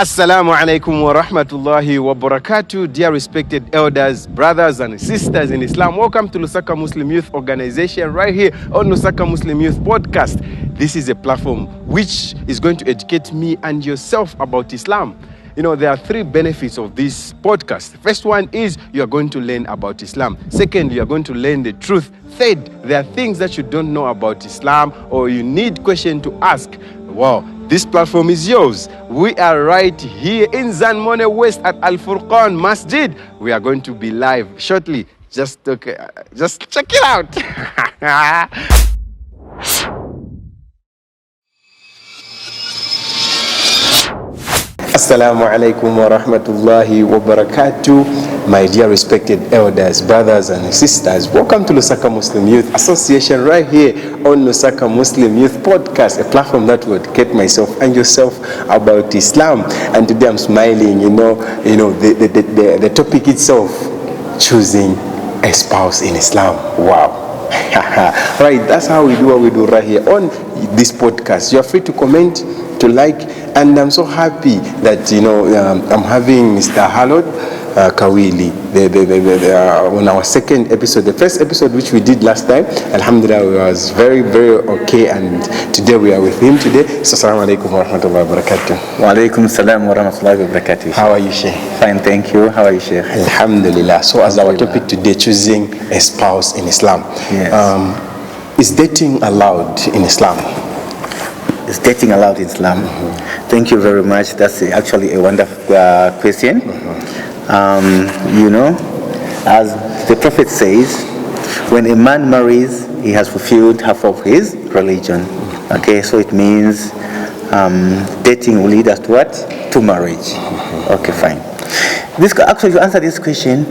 Assalamu alaikum wa rahmatullahi wa barakatuh. Dear respected elders, brothers and sisters in Islam, welcome to Lusaka Muslim Youth Organization right here on Lusaka Muslim Youth Podcast. This is a platform which is going to educate me and yourself about Islam. You know, there are three benefits of this podcast. First one is you are going to learn about Islam. Second, you are going to learn the truth. Third, there are things that you don't know about Islam or you need question to ask. Wow, this platform is yours. We are right here in Zanmone West at Al Furqan Masjid. We are going to be live shortly. Just check it out. Assalamu alaikum wa rahmatullahi wa barakatuh. My dear respected elders, brothers and sisters, welcome to Lusaka Muslim Youth Association right here on Lusaka Muslim Youth Podcast, a platform that will educate myself and yourself about Islam. And today I'm smiling, the topic itself, choosing a spouse in Islam. Wow. Right, that's how we do what we do right here on this podcast. You're free to comment, to like, and I'm so happy that I'm having Mr. Harold Kawili on our second episode. The first episode which we did last time, alhamdulillah, was very, very okay, and today we are with him today. So assalamu alaikum wa rahmatullahi wa barakatuh. Wa alaikum salam wa rahmatullahi wa barakatuh. How are you, Sheikh? Fine, thank you. How are you, Sheikh? Alhamdulillah. So as our topic today, choosing a spouse in Islam. Yes. Is dating allowed in Islam? Is dating allowed in Islam? Mm-hmm. Thank you very much. That's actually a wonderful question. As the Prophet says, when a man marries, he has fulfilled half of his religion. Okay, so it means dating will lead us to what? To marriage. Okay, fine. Actually, to answer this question,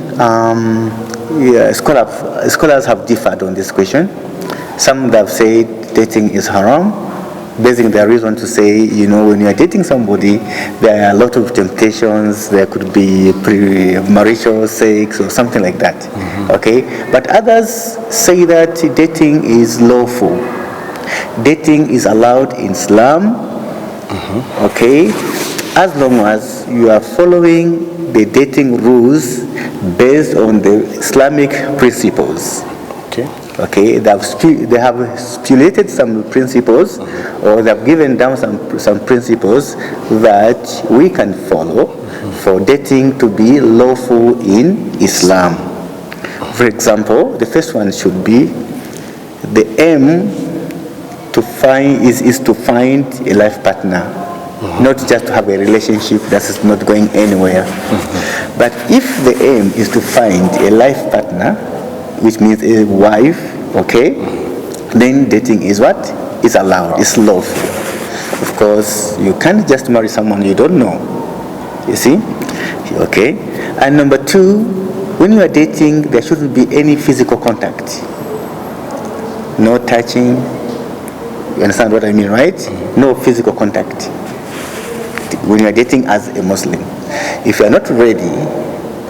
scholars have differed on this question. Some have said dating is haram, basing their reason to say, when you are dating somebody, there are a lot of temptations. There could be pre-marital sex or something like that. Mm-hmm. Okay, but others say that dating is lawful. Dating is allowed in Islam. Mm-hmm. Okay, as long as you are following the dating rules based on the Islamic principles. Okay, they have stipulated some principles, or they have given down some principles that we can follow for dating to be lawful in Islam. For example, the first one should be the aim to find is to find a life partner, not just to have a relationship that is not going anywhere. But if the aim is to find a life partner, which means a wife, okay, then dating is what? Is allowed, is lawful. Of course, you can't just marry someone you don't know. You see? Okay. And number two, when you are dating, there shouldn't be any physical contact. No touching. You understand what I mean, right? No physical contact. When you are dating as a Muslim. If you are not ready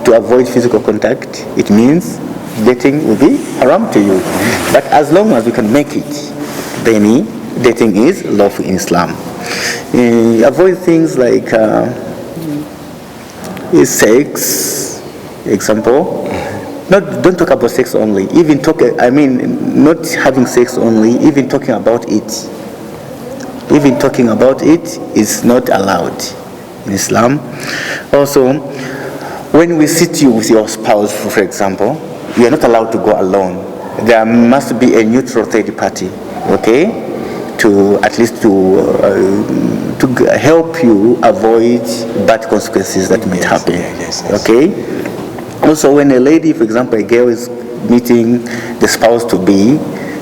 to avoid physical contact, it means dating will be haram to you. But as long as we can make it, then dating is lawful in Islam. Avoid things like sex, example. Don't talk about sex only. Not having sex only. Even talking about it. Even talking about it is not allowed in Islam. Also, when we sit you with your spouse, for example, you are not allowed to go alone. There must be a neutral third party, okay, to at least to help you avoid bad consequences that might happen. Yes. Okay. Also, when a lady, for example, a girl is meeting the spouse to be,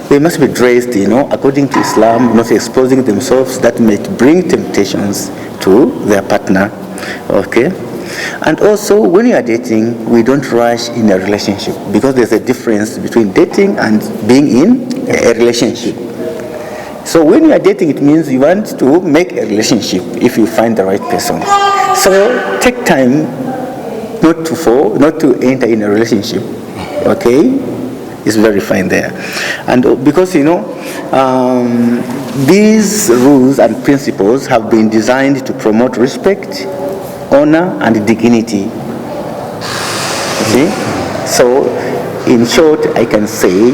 they must be dressed, according to Islam, not exposing themselves that might bring temptations to their partner. Okay. And also, when you are dating, we don't rush in a relationship, because there's a difference between dating and being in a relationship. So when you are dating, it means you want to make a relationship if you find the right person. So take time not to enter in a relationship. Okay? It's very fine there. And because, these rules and principles have been designed to promote respect, honor and dignity. You see? So, in short, I can say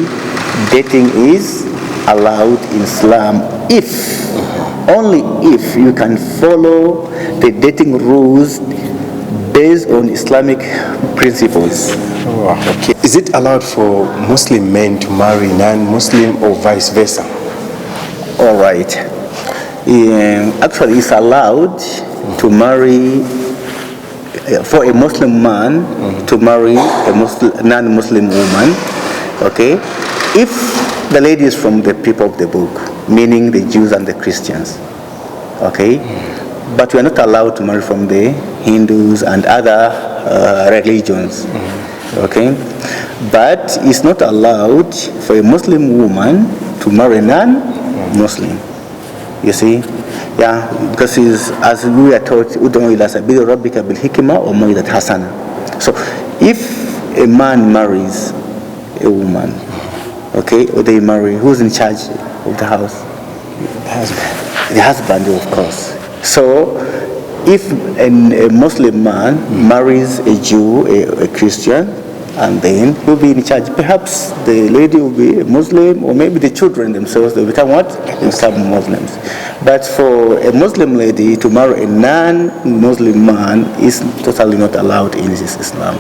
dating is allowed in Islam if, only if you can follow the dating rules based on Islamic principles. Oh, okay. Is it allowed for Muslim men to marry non-Muslim or vice versa? All right. Actually, it's allowed to marry, for a Muslim man to marry a non-Muslim woman, okay, if the lady is from the people of the book, meaning the Jews and the Christians, okay, but we are not allowed to marry from the Hindus and other religions, okay, but it's not allowed for a Muslim woman to marry a non-Muslim. You see, yeah, because as we are taught, ud'u ila sabili rabbika bil hikma wa maw'idat hasana. So, if a man marries a woman, okay, or they marry, who's in charge of the house? The husband, of course. So, if a Muslim man marries a Jew, a Christian, and then he'll be in charge. Perhaps the lady will be a Muslim, or maybe the children themselves, they'll become what? Islam Muslims. But for a Muslim lady to marry a non-Muslim man is totally not allowed in Islam.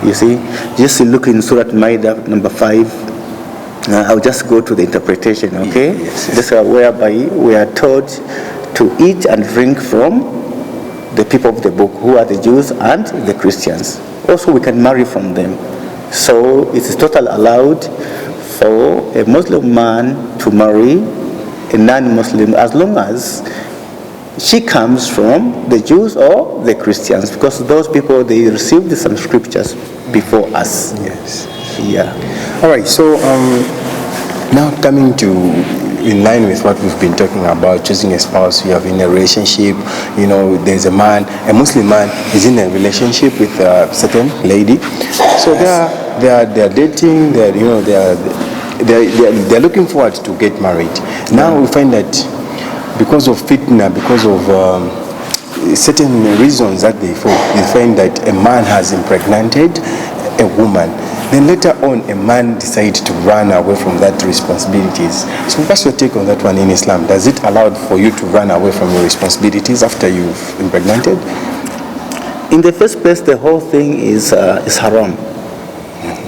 You see, just look in Surah Ma'idah number 5. I'll just go to the interpretation, okay? Yes. This is whereby we are taught to eat and drink from the people of the book, who are the Jews and the Christians. Also, we can marry from them. So it is totally allowed for a Muslim man to marry a non-Muslim as long as she comes from the Jews or the Christians, because those people, they received some scriptures before us. Yes. Yeah. All right. So now coming to, in line with what we've been talking about, choosing a spouse, you have in a relationship, you know, there's a Muslim man is in a relationship with a certain lady. So they are dating, they're looking forward to get married. Now we find that because of fitna, because of certain reasons that they find that a man has impregnated a woman. Then later on, a man decides to run away from that responsibilities. So what's your take on that one in Islam? Does it allow for you to run away from your responsibilities after you've impregnated? In the first place, the whole thing is haram.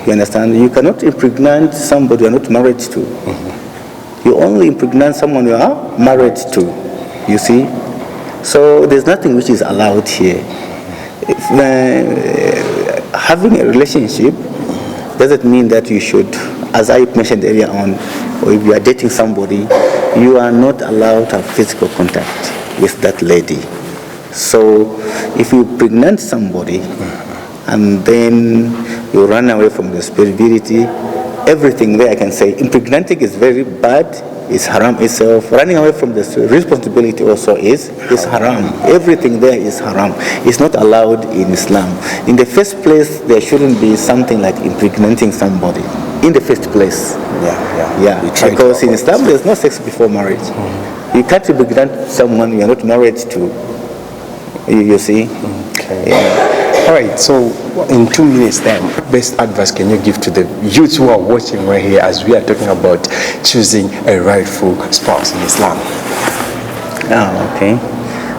You understand? You cannot impregnate somebody you are not married to. You only impregnate someone you are married to. You see? So there's nothing which is allowed here. Having a relationship doesn't mean that you should, as I mentioned earlier on, or if you are dating somebody, you are not allowed to have physical contact with that lady. So if you pregnant somebody and then you run away from responsibility, everything there I can say, impregnating is very bad, it's haram itself. Running away from the responsibility also is haram. Everything there is haram. It's not allowed in Islam. In the first place, there shouldn't be something like impregnating somebody. In the first place. Yeah. Because in Islam, there's no sex before marriage. You can't impregnate someone you are not married to. You see? Okay. Yeah. All right, so in 2 minutes then, what best advice can you give to the youths who are watching right here as we are talking about choosing a rightful spouse in Islam? Okay.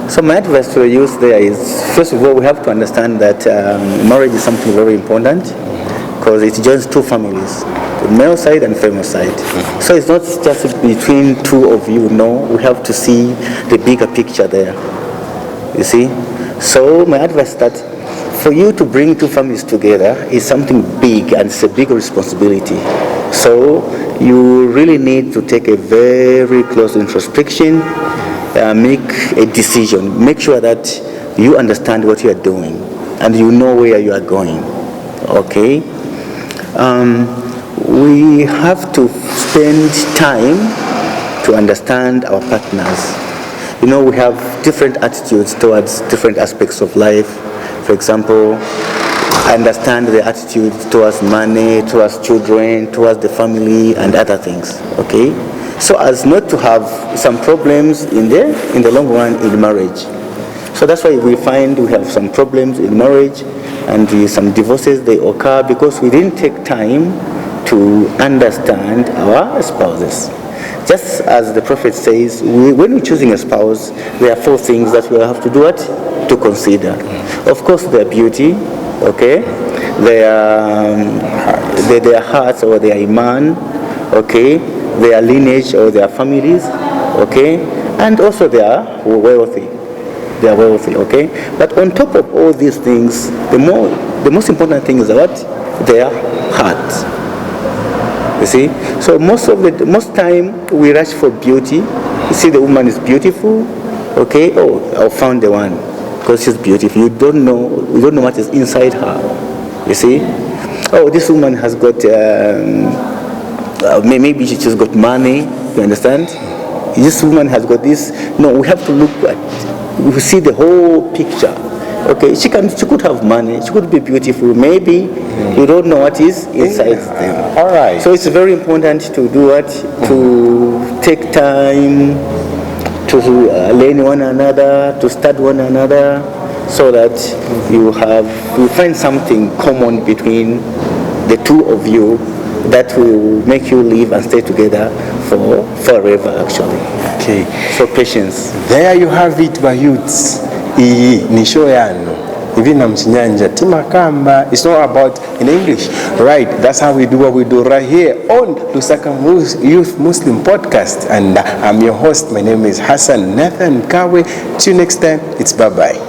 So my advice to the youth there is, first of all, we have to understand that marriage is something very important because it joins two families, the male side and female side. So it's not just between two of you, no, we have to see the bigger picture there, you see. So my advice is that for you to bring two families together is something big and it's a big responsibility. So you really need to take a very close introspection, make a decision, make sure that you understand what you are doing and you know where you are going. Okay? We have to spend time to understand our partners. You know, we have different attitudes towards different aspects of life. For example, I understand the attitude towards money, towards children, towards the family, and other things. Okay, so as not to have some problems in the long run in marriage. So that's why we find we have some problems in marriage, and some divorces, they occur because we didn't take time to understand our spouses. Just as the Prophet says, when we're choosing a spouse, there are 4 things that we have to do what? To consider. Of course, their beauty, okay? Their hearts or their iman, okay? Their lineage or their families, okay? And also they are wealthy. They are wealthy, okay? But on top of all these things, the most important thing is what? Their heart. You see? So most time we rush for beauty. You see the woman is beautiful, okay? Oh, I found the one because she's beautiful. You don't know what is inside her. You see? Oh, this woman has got maybe she just got money. You understand? This woman has got this. No, we have to look at. We see the whole picture. Okay, she could have money, she could be beautiful, maybe you don't know what is inside them. All right. So it's very important to do what? To take time to learn one another, to study one another, so that you find something common between the two of you that will make you live and stay together forever, actually. Okay. So patience. There you have it, my youths. Iyi ni show yano. Hivi na mchinyanja timakamba. It's not about in English. Right, that's how we do what we do right here on Lusaka Youth Muslim Podcast. And I'm your host. My name is Hassan Nathan Kawe. Till next time, it's bye-bye.